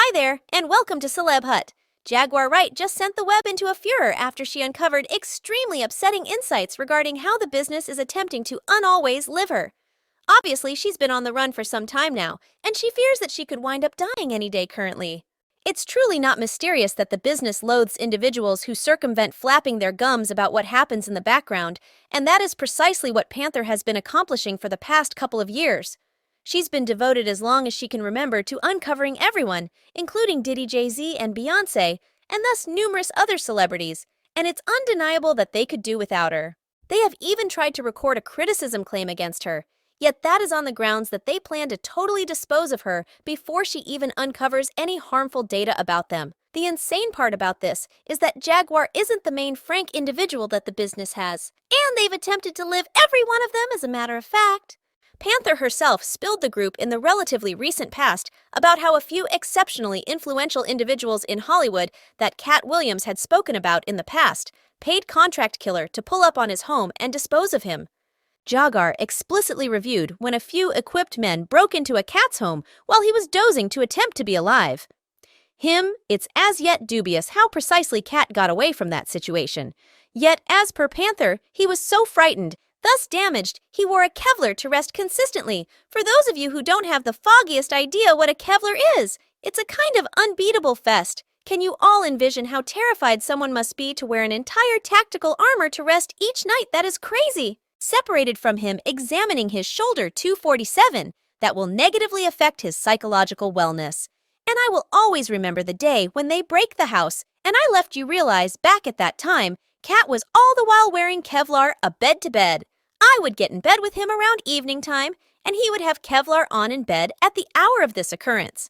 Hi there, and welcome to Celeb Hut. Jaguar Wright just sent the web into a furor after she uncovered extremely upsetting insights regarding how the business is attempting to unalways live her. Obviously, she's been on the run for some time now, and she fears that she could wind up dying any day currently. It's truly not mysterious that the business loathes individuals who circumvent flapping their gums about what happens in the background, and that is precisely what Panther has been accomplishing for the past couple of years. She's been devoted as long as she can remember to uncovering everyone, including Diddy, Jay-Z, and Beyoncé, and thus numerous other celebrities, and it's undeniable that they could do without her. They have even tried to record a criticism claim against her, yet that is on the grounds that they plan to totally dispose of her before she even uncovers any harmful data about them. The insane part about this is that Jaguar isn't the main frank individual that the business has, and they've attempted to live every one of them as a matter of fact. Panther herself spilled the group in the relatively recent past about how a few exceptionally influential individuals in Hollywood that Katt Williams had spoken about in the past paid contract killer to pull up on his home and dispose of him. Jaguar explicitly reviewed when a few equipped men broke into a cat's home while he was dozing to attempt to be alive. It's as yet dubious how precisely Katt got away from that situation. Yet, as per Panther, he was so frightened, thus damaged, he wore a Kevlar to rest consistently. For those of you who don't have the foggiest idea what a Kevlar is, it's a kind of unbeatable vest. Can you all envision how terrified someone must be to wear an entire tactical armor to rest each night? That is crazy. Separated from him examining his shoulder 247, that will negatively affect his psychological wellness. And I will always remember the day when they break the house, and I left you realize back at that time, Katt was all the while wearing Kevlar a bed to bed. I would get in bed with him around evening time, and he would have Kevlar on in bed at the hour of this occurrence.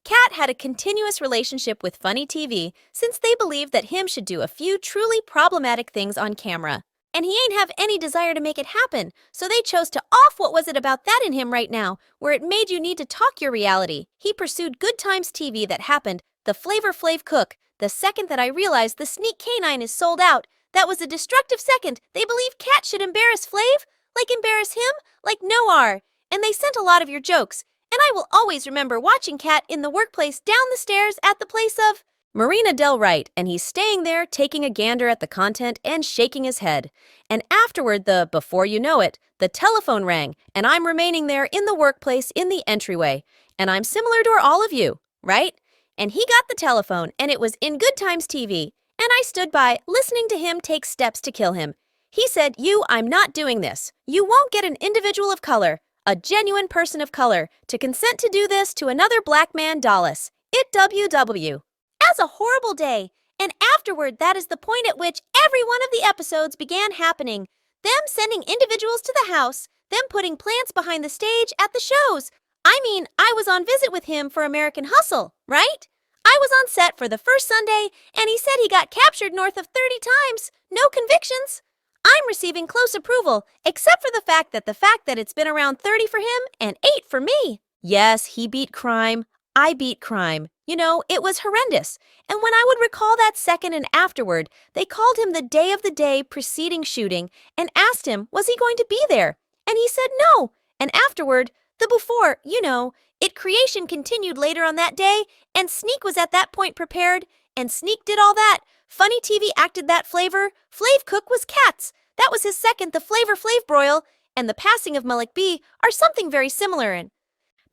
Katt had a continuous relationship with Funny TV since they believed that him should do a few truly problematic things on camera. And he ain't have any desire to make it happen, so they chose to off what was it about that in him right now, where it made you need to talk your reality. He pursued Good Times TV that happened, the Flavor Flav cook. The second that I realized the Sneak Canine is sold out, that was a destructive second. They believe Katt should embarrass Flav? Like embarrass him? Like Noir. And they sent a lot of your jokes. And I will always remember watching Katt in the workplace down the stairs at the place of Marina Del Wright, and he's staying there taking a gander at the content and shaking his head. And afterward, before you know it, the telephone rang, and I'm remaining there in the workplace in the entryway. And I'm similar to all of you, right? And he got the telephone, and it was in Good Times TV, and I stood by, listening to him take steps to kill him. He said, I'm not doing this. You won't get an individual of color, a genuine person of color, to consent to do this to another black man, Dallas. It WW. As a horrible day, and afterward that is the point at which every one of the episodes began happening. Them sending individuals to the house, them putting plants behind the stage at the shows. I was on visit with him for American Hustle, right? I was on set for the first Sunday, and he said he got captured north of 30 times. No convictions. I'm receiving close approval, except for the fact that it's been around 30 for him and 8 for me. Yes, he beat crime. I beat crime. It was horrendous. And when I would recall that second and afterward, they called him the day of the day preceding shooting and asked him, was he going to be there? And he said no. And afterward, the before, creation continued later on that day, and Sneak was at that point prepared, and Sneak did all that. Funny TV acted that flavor. Flav Cook was Katt's. That was his second, the Flavor Flav broil, and the passing of Malik B are something very similar in.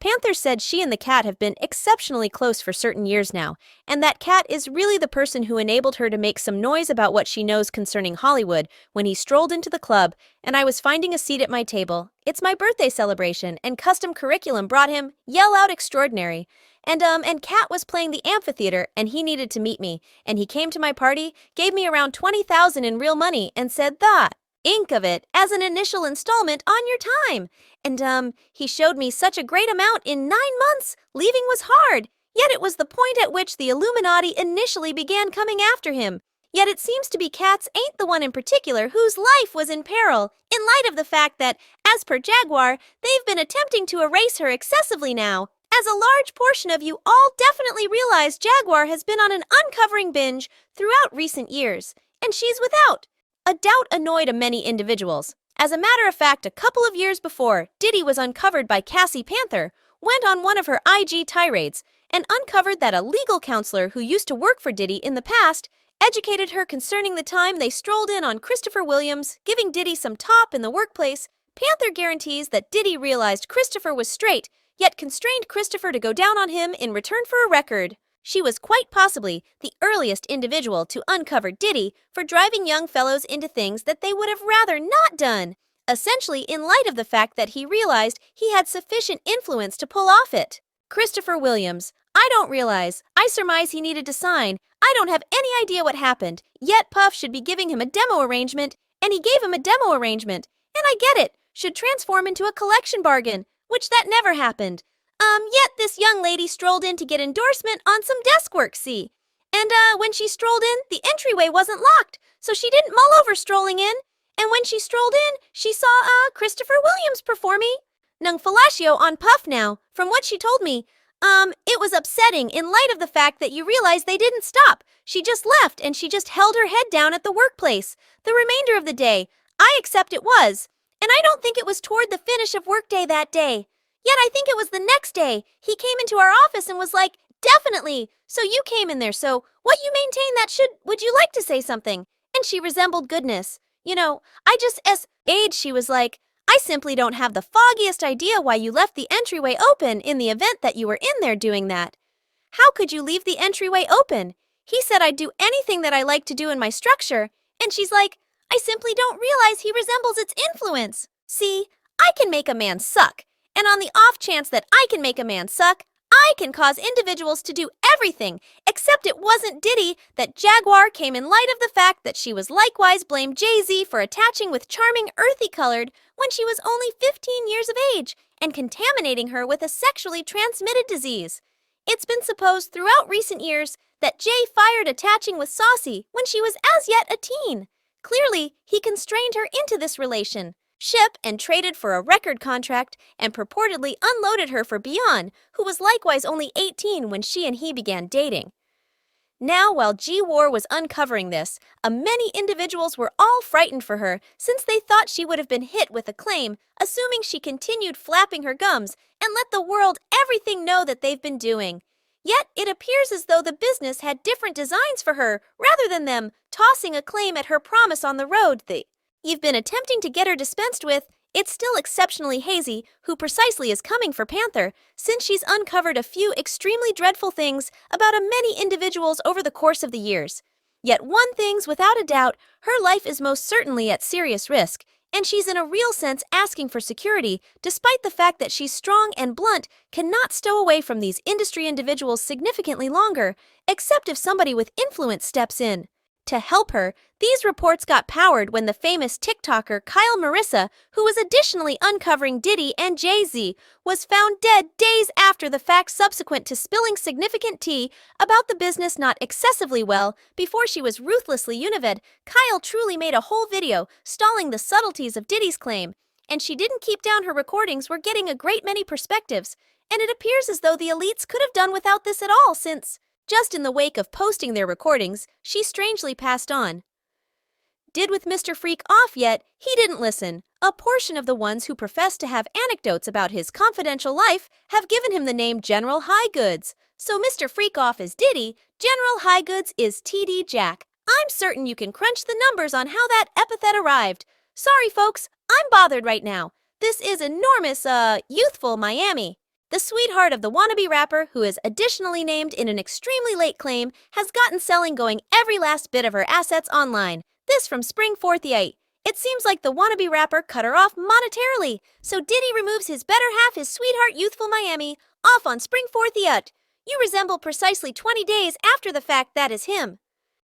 Panther said she and the Katt have been exceptionally close for certain years now, and that Katt is really the person who enabled her to make some noise about what she knows concerning Hollywood when he strolled into the club, and I was finding a seat at my table. It's my birthday celebration, and custom curriculum brought him Yell Out Extraordinary. And Katt was playing the amphitheater, and he needed to meet me, and he came to my party, gave me around $20,000 in real money, and said that ink of it as an initial installment on your time. And he showed me such a great amount in 9 months. Leaving was hard. Yet it was the point at which the Illuminati initially began coming after him. Yet it seems to be Katt's ain't the one in particular whose life was in peril, in light of the fact that, as per Jaguar, they've been attempting to erase her excessively now. As a large portion of you all definitely realize Jaguar has been on an uncovering binge throughout recent years, and she's without. A doubt annoyed many individuals. As a matter of fact, a couple of years before, Diddy was uncovered by Cassie Panther, went on one of her IG tirades, and uncovered that a legal counselor who used to work for Diddy in the past educated her concerning the time they strolled in on Christopher Williams, giving Diddy some top in the workplace. Panther guarantees that Diddy realized Christopher was straight, yet constrained Christopher to go down on him in return for a record. She was quite possibly the earliest individual to uncover Diddy for driving young fellows into things that they would have rather not done, essentially in light of the fact that he realized he had sufficient influence to pull off it. Christopher Williams, I don't realize. I surmise he needed to sign. I don't have any idea what happened, yet Puff should be giving him a demo arrangement, and he gave him a demo arrangement. And I get it, should transform into a collection bargain, which that never happened. Yet this young lady strolled in to get endorsement on some desk work, see? And, when she strolled in, the entryway wasn't locked, so she didn't mull over strolling in. And when she strolled in, she saw, Christopher Williams performing. Nung fellatio on Puff now, from what she told me. It was upsetting in light of the fact that you realize they didn't stop. She just left and she just held her head down at the workplace. The remainder of the day, I accept it was. And I don't think it was toward the finish of workday that day. Yet I think it was the next day. He came into our office and was like, definitely. So you came in there, so what you maintain that would you like to say something? And she resembled goodness. You know, I just age, she was like, I simply don't have the foggiest idea why you left the entryway open in the event that you were in there doing that. How could you leave the entryway open? He said I'd do anything that I like to do in my structure. And she's like, I simply don't realize he resembles its influence. See, I can make a man suck. And on the off chance that I can make a man suck, I can cause individuals to do everything, except it wasn't Diddy that Jaguar came in light of the fact that she was likewise blamed Jay-Z for attaching with charming earthy colored when she was only 15 years of age and contaminating her with a sexually transmitted disease. It's been supposed throughout recent years that Jay fired attaching with Saucy when she was as yet a teen. Clearly, he constrained her into this relationship and traded for a record contract and purportedly unloaded her for Beyond, who was likewise only 18 when she and he began dating. Now, while Jaguar was uncovering this, many individuals were all frightened for her since they thought she would have been hit with a claim, assuming she continued flapping her gums and let the world everything know that they've been doing. Yet, it appears as though the business had different designs for her rather than them tossing a claim at her promise on the road you've been attempting to get her dispensed with. It's still exceptionally hazy who precisely is coming for Panther, since she's uncovered a few extremely dreadful things about many individuals over the course of the years. Yet one thing's without a doubt, her life is most certainly at serious risk, and she's in a real sense asking for security, despite the fact that she's strong and blunt, cannot stow away from these industry individuals significantly longer, except if somebody with influence steps in. To help her, these reports got powered when the famous TikToker Kyle Marissa, who was additionally uncovering Diddy and Jay-Z, was found dead days after the fact subsequent to spilling significant tea about the business not excessively well before she was ruthlessly univid. Kyle truly made a whole video stalling the subtleties of Diddy's claim, and she didn't keep down her recordings were getting a great many perspectives, and it appears as though the elites could have done without this at all since, just in the wake of posting their recordings, she strangely passed on. Did with Mr. Freak off yet, he didn't listen. A portion of the ones who profess to have anecdotes about his confidential life have given him the name General High Goods. So Mr. Freak off is Diddy, General High Goods is TD Jack. I'm certain you can crunch the numbers on how that epithet arrived. Sorry folks, I'm bothered right now. This is enormous, youthful Miami. The sweetheart of the wannabe rapper, who is additionally named in an extremely late claim, has gotten selling going every last bit of her assets online. This from Spring 48. It seems like the wannabe rapper cut her off monetarily, so Diddy removes his better half, his sweetheart youthful Miami, off on Spring 48. You resemble precisely 20 days after the fact that is him.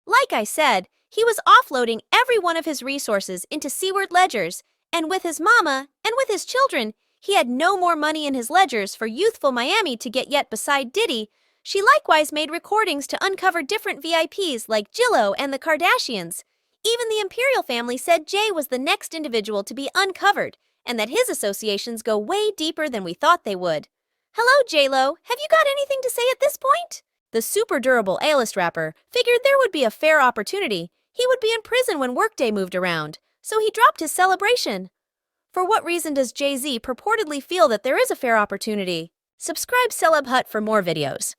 Like I said, he was offloading every one of his resources into Seaward ledgers, and with his mama, and with his children, he had no more money in his ledgers for youthful Miami to get yet beside Diddy. She likewise made recordings to uncover different VIPs like Jillo and the Kardashians. Even the Imperial family said Jay was the next individual to be uncovered, and that his associations go way deeper than we thought they would. Hello, J-Lo, have you got anything to say at this point? The super durable A-list rapper figured there would be a fair opportunity. He would be in prison when Workday moved around, so he dropped his celebration. For what reason does Jay-Z purportedly feel that there is a fair opportunity? Subscribe Celeb Hut for more videos.